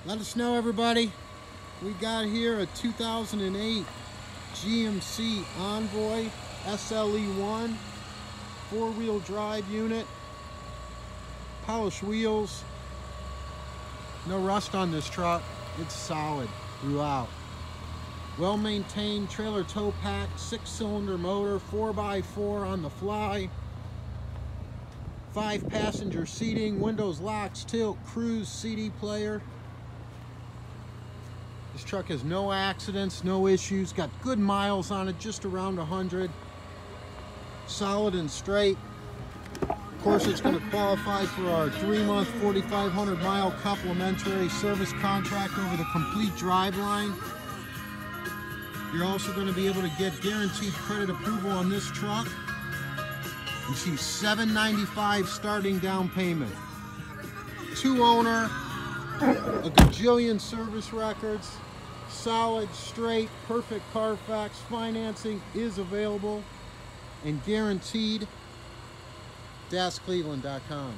Let us know, everybody. We got here a 2008 GMC Envoy SLE1 four-wheel drive unit, polished wheels, no rust on this truck. It's solid throughout. Well-maintained trailer tow pack, 6-cylinder motor, 4x4 on the fly, 5-passenger seating, windows, locks, tilt, cruise, CD player. This truck has no accidents, no issues, got good miles on it, just around 100. Solid and straight. Of course, it's going to qualify for our 3-month, 4,500-mile complimentary service contract over the complete driveline. You're also going to be able to get guaranteed credit approval on this truck. You see $795 starting down payment. 2-owner, a gajillion service records, solid, straight, perfect Carfax. Financing is available and guaranteed. DasCleveland.com.